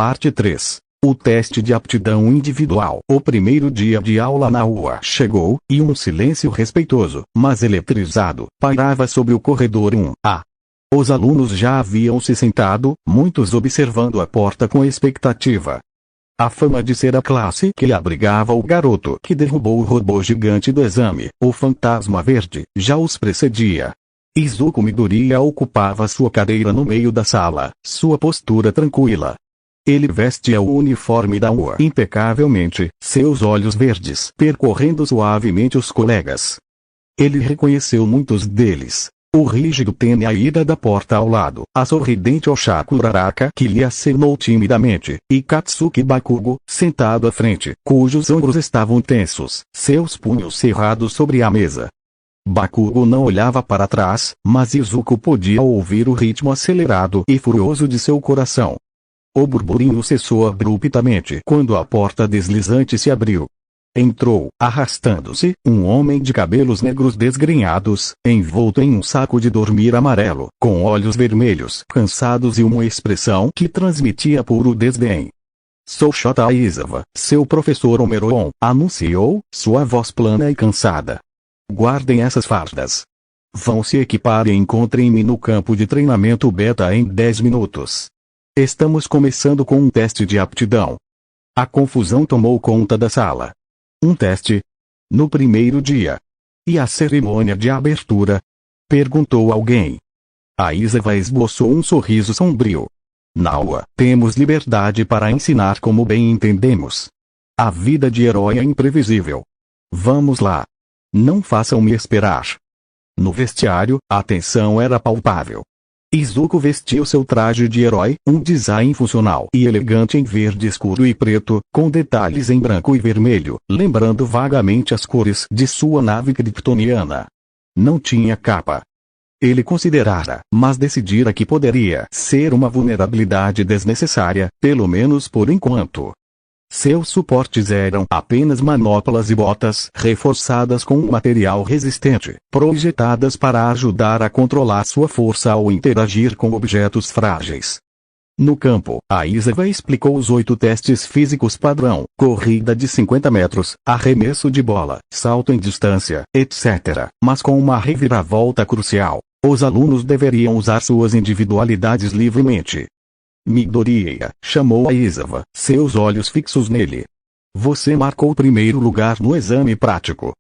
Parte 3. O teste de aptidão individual. O primeiro dia de aula na rua chegou, e um silêncio respeitoso, mas eletrizado, pairava sobre o corredor 1A. Os alunos já haviam se sentado, muitos observando a porta com expectativa. A fama de ser a classe que abrigava o garoto que derrubou o robô gigante do exame, o fantasma verde, já os precedia. Izuku Midoriya ocupava sua cadeira no meio da sala, sua postura tranquila. Ele vestia o uniforme da UA impecavelmente, seus olhos verdes percorrendo suavemente os colegas. Ele reconheceu muitos deles. O rígido Tenaira da porta ao lado, a sorridente Oshaku Araka que lhe acenou timidamente, e Katsuki Bakugo, sentado à frente, cujos ombros estavam tensos, seus punhos cerrados sobre a mesa. Bakugo não olhava para trás, mas Izuku podia ouvir o ritmo acelerado e furioso de seu coração. O burburinho cessou abruptamente quando a porta deslizante se abriu. Entrou, arrastando-se, um homem de cabelos negros desgrenhados, envolto em um saco de dormir amarelo, com olhos vermelhos, cansados e uma expressão que transmitia puro desdém. "Sou Shota Aizawa, seu professor Omeron", anunciou, sua voz plana e cansada. "Guardem essas fardas. Vão se equipar e encontrem-me no campo de treinamento beta em 10 minutos. Estamos começando com um teste de aptidão." A confusão tomou conta da sala. Um teste? No primeiro dia? E a cerimônia de abertura? Perguntou alguém. Aizawa esboçou um sorriso sombrio. "Na UA, temos liberdade para ensinar como bem entendemos. A vida de herói é imprevisível. Vamos lá. Não façam-me esperar." No vestiário, a tensão era palpável. Izuku vestiu seu traje de herói, um design funcional e elegante em verde escuro e preto, com detalhes em branco e vermelho, lembrando vagamente as cores de sua nave kryptoniana. Não tinha capa. Ele considerara, mas decidira que poderia ser uma vulnerabilidade desnecessária, pelo menos por enquanto. Seus suportes eram apenas manoplas e botas reforçadas com um material resistente, projetadas para ajudar a controlar sua força ao interagir com objetos frágeis. No campo, Aizawa explicou os 8 testes físicos padrão: corrida de 50 metros, arremesso de bola, salto em distância, etc., mas com uma reviravolta crucial: os alunos deveriam usar suas individualidades livremente. "Midoriya", chamou Aizawa, seus olhos fixos nele. "Você marcou o primeiro lugar no exame prático.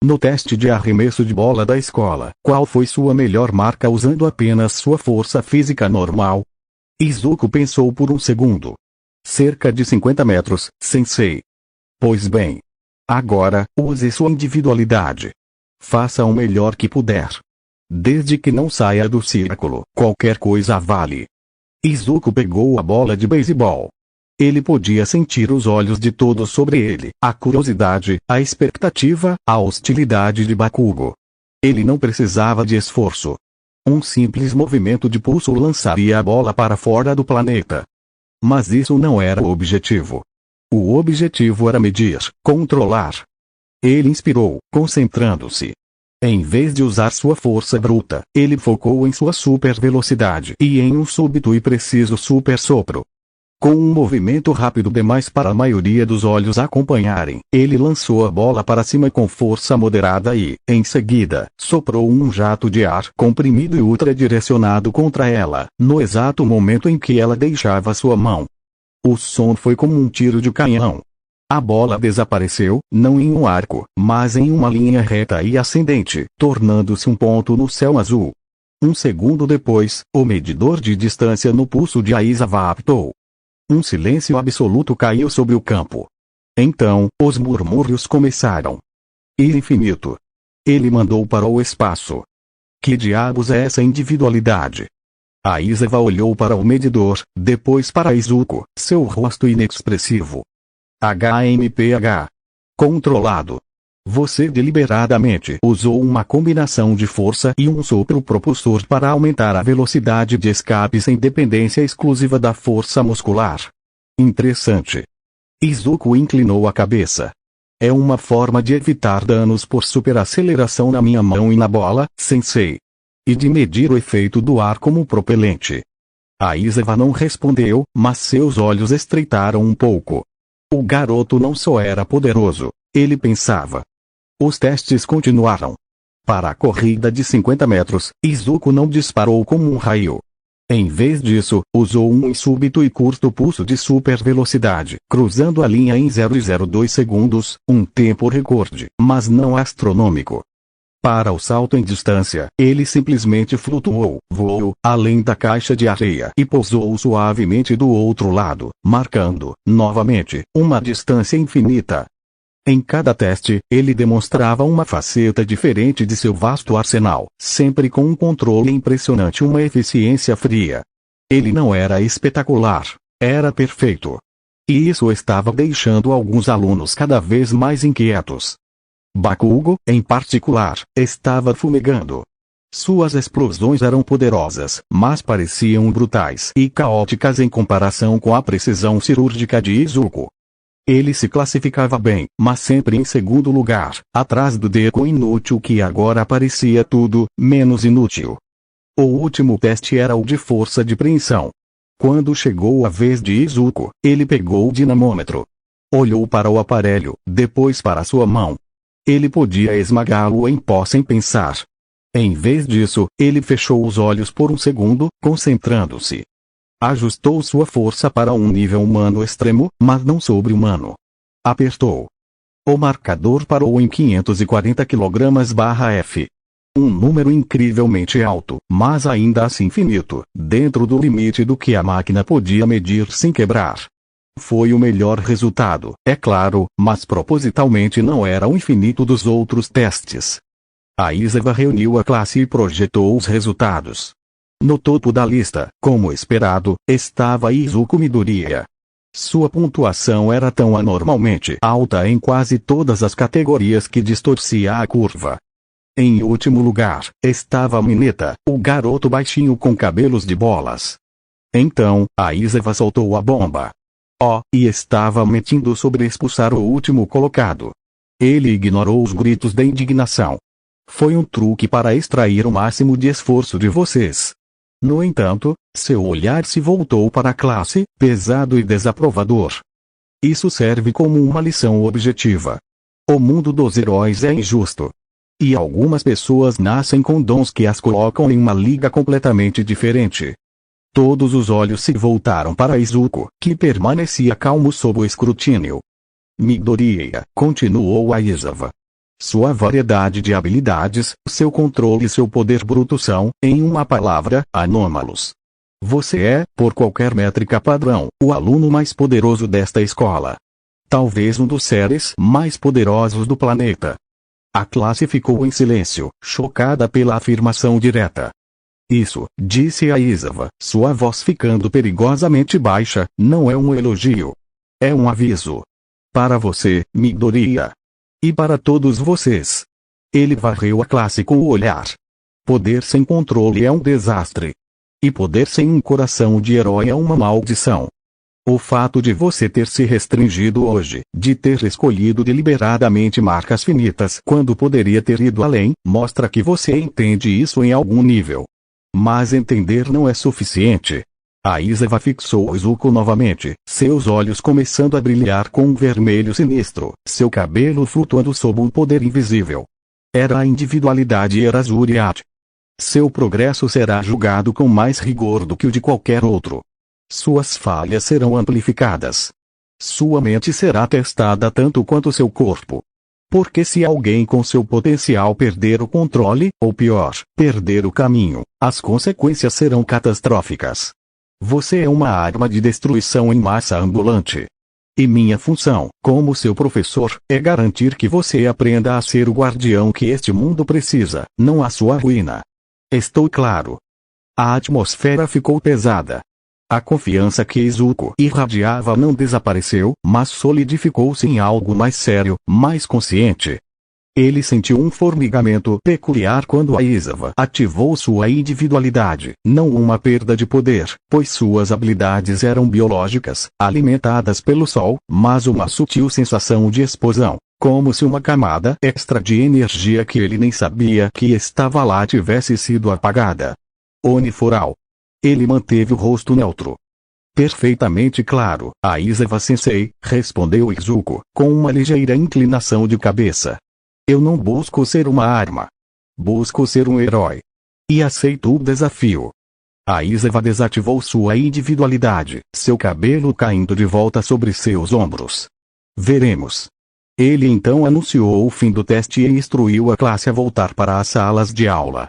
No teste de arremesso de bola da escola, qual foi sua melhor marca usando apenas sua força física normal?" Izuku pensou por um segundo. "Cerca de 50 metros, sensei." "Pois bem. Agora, use sua individualidade. Faça o melhor que puder. Desde que não saia do círculo, qualquer coisa vale." Izuku pegou a bola de beisebol. Ele podia sentir os olhos de todos sobre ele, a curiosidade, a expectativa, a hostilidade de Bakugo. Ele não precisava de esforço. Um simples movimento de pulso lançaria a bola para fora do planeta. Mas isso não era o objetivo. O objetivo era medir, controlar. Ele inspirou, concentrando-se. Em vez de usar sua força bruta, ele focou em sua super velocidade e em um súbito e preciso super sopro. Com um movimento rápido demais para a maioria dos olhos acompanharem, ele lançou a bola para cima com força moderada e, em seguida, soprou um jato de ar comprimido e ultradirecionado contra ela, no exato momento em que ela deixava sua mão. O som foi como um tiro de canhão. A bola desapareceu, não em um arco, mas em uma linha reta e ascendente, tornando-se um ponto no céu azul. Um segundo depois, o medidor de distância no pulso de Aizawa apitou. Um silêncio absoluto caiu sobre o campo. Então, os murmúrios começaram. "Ir infinito." Ele mandou para o espaço. "Que diabos é essa individualidade?" Aizawa olhou para o medidor, depois para Izuku, seu rosto inexpressivo. "HMPH. Controlado. Você deliberadamente usou uma combinação de força e um sopro propulsor para aumentar a velocidade de escape sem dependência exclusiva da força muscular. Interessante." Izuku inclinou a cabeça. "É uma forma de evitar danos por superaceleração na minha mão e na bola, sensei. E de medir o efeito do ar como propelente." Aizawa não respondeu, mas seus olhos estreitaram um pouco. O garoto não só era poderoso, ele pensava. Os testes continuaram. Para a corrida de 50 metros, Izuku não disparou como um raio. Em vez disso, usou um súbito e curto pulso de super velocidade, cruzando a linha em 0,02 segundos, um tempo recorde, mas não astronômico. Para o salto em distância, ele simplesmente flutuou, voou, além da caixa de areia e pousou suavemente do outro lado, marcando, novamente, uma distância infinita. Em cada teste, ele demonstrava uma faceta diferente de seu vasto arsenal, sempre com um controle impressionante e uma eficiência fria. Ele não era espetacular, era perfeito. E isso estava deixando alguns alunos cada vez mais inquietos. Bakugo, em particular, estava fumegando. Suas explosões eram poderosas, mas pareciam brutais e caóticas em comparação com a precisão cirúrgica de Izuku. Ele se classificava bem, mas sempre em segundo lugar, atrás do Deku inútil que agora parecia tudo, menos inútil. O último teste era o de força de preensão. Quando chegou a vez de Izuku, ele pegou o dinamômetro. Olhou para o aparelho, depois para sua mão. Ele podia esmagá-lo em pó sem pensar. Em vez disso, ele fechou os olhos por um segundo, concentrando-se. Ajustou sua força para um nível humano extremo, mas não sobre-humano. Apertou. O marcador parou em 540 kg/F. Um número incrivelmente alto, mas ainda assim finito, dentro do limite do que a máquina podia medir sem quebrar. Foi o melhor resultado, é claro, mas propositalmente não era o infinito dos outros testes. Aizawa reuniu a classe e projetou os resultados. No topo da lista, como esperado, estava Izuku Midoriya. Sua pontuação era tão anormalmente alta em quase todas as categorias que distorcia a curva. Em último lugar, estava Mineta, o garoto baixinho com cabelos de bolas. Então, Aizawa soltou a bomba. E estava mentindo sobre expulsar o último colocado. Ele ignorou os gritos de indignação. Foi um truque para extrair o máximo de esforço de vocês. No entanto, seu olhar se voltou para a classe, pesado e desaprovador. Isso serve como uma lição objetiva. O mundo dos heróis é injusto. E algumas pessoas nascem com dons que as colocam em uma liga completamente diferente. Todos os olhos se voltaram para Izuku, que permanecia calmo sob o escrutínio. Midoriya, continuou Aizawa. Sua variedade de habilidades, seu controle e seu poder bruto são, em uma palavra, anômalos. Você é, por qualquer métrica padrão, o aluno mais poderoso desta escola. Talvez um dos seres mais poderosos do planeta. A classe ficou em silêncio, chocada pela afirmação direta. Isso, disse Aizawa, sua voz ficando perigosamente baixa, não é um elogio. É um aviso. Para você, Midoriya. E para todos vocês. Ele varreu a classe com o olhar. Poder sem controle é um desastre. E poder sem um coração de herói é uma maldição. O fato de você ter se restringido hoje, de ter escolhido deliberadamente marcas finitas quando poderia ter ido além, mostra que você entende isso em algum nível. Mas entender não é suficiente. Aizawa fixou Izuku novamente, seus olhos começando a brilhar com um vermelho sinistro, seu cabelo flutuando sob um poder invisível. Era a individualidade Erazuriat. Seu progresso será julgado com mais rigor do que o de qualquer outro. Suas falhas serão amplificadas. Sua mente será testada tanto quanto seu corpo. Porque se alguém com seu potencial perder o controle, ou pior, perder o caminho, as consequências serão catastróficas. Você é uma arma de destruição em massa ambulante. E minha função, como seu professor, é garantir que você aprenda a ser o guardião que este mundo precisa, não a sua ruína. Estou claro? A atmosfera ficou pesada. A confiança que Izuku irradiava não desapareceu, mas solidificou-se em algo mais sério, mais consciente. Ele sentiu um formigamento peculiar quando Aizawa ativou sua individualidade, não uma perda de poder, pois suas habilidades eram biológicas, alimentadas pelo sol, mas uma sutil sensação de explosão, como se uma camada extra de energia que ele nem sabia que estava lá tivesse sido apagada. Oniforal. Ele manteve o rosto neutro. Perfeitamente claro, Aizawa-sensei, respondeu Izuku, com uma ligeira inclinação de cabeça. Eu não busco ser uma arma. Busco ser um herói. E aceito o desafio. Aizawa desativou sua individualidade, seu cabelo caindo de volta sobre seus ombros. Veremos. Ele então anunciou o fim do teste e instruiu a classe a voltar para as salas de aula.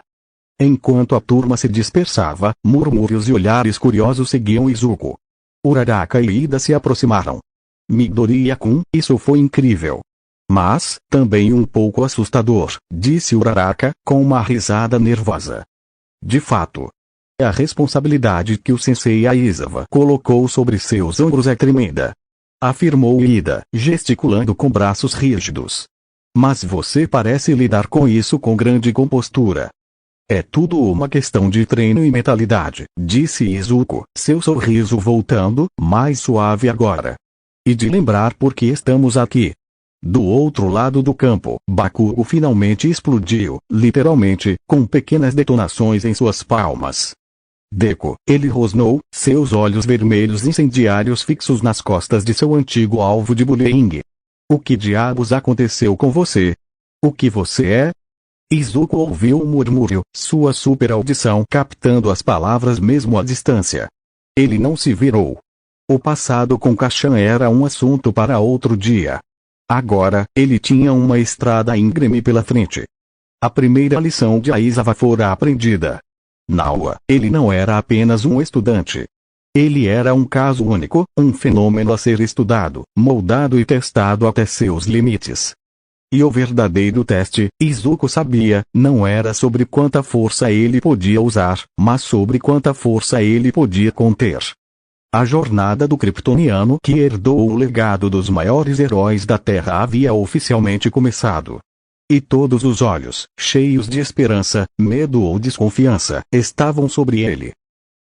Enquanto a turma se dispersava, murmúrios e olhares curiosos seguiam Izuku. Uraraka e Ida se aproximaram. Midoriya-kun, isso foi incrível. Mas, também um pouco assustador, disse Uraraka, com uma risada nervosa. De fato. A responsabilidade que o sensei Aizawa colocou sobre seus ombros é tremenda. Afirmou Ida, gesticulando com braços rígidos. Mas você parece lidar com isso com grande compostura. É tudo uma questão de treino e mentalidade, disse Izuku, seu sorriso voltando, mais suave agora. E de lembrar por que estamos aqui. Do outro lado do campo, Bakugo finalmente explodiu, literalmente, com pequenas detonações em suas palmas. Deco, ele rosnou, seus olhos vermelhos incendiários fixos nas costas de seu antigo alvo de bullying. O que diabos aconteceu com você? O que você é? Izuku ouviu um murmúrio, sua super audição captando as palavras mesmo à distância. Ele não se virou. O passado com Kashan era um assunto para outro dia. Agora, ele tinha uma estrada íngreme pela frente. A primeira lição de Aizawa fora aprendida. Naua, ele não era apenas um estudante. Ele era um caso único, um fenômeno a ser estudado, moldado e testado até seus limites. E o verdadeiro teste, Izuku sabia, não era sobre quanta força ele podia usar, mas sobre quanta força ele podia conter. A jornada do kryptoniano que herdou o legado dos maiores heróis da Terra havia oficialmente começado. E todos os olhos, cheios de esperança, medo ou desconfiança, estavam sobre ele.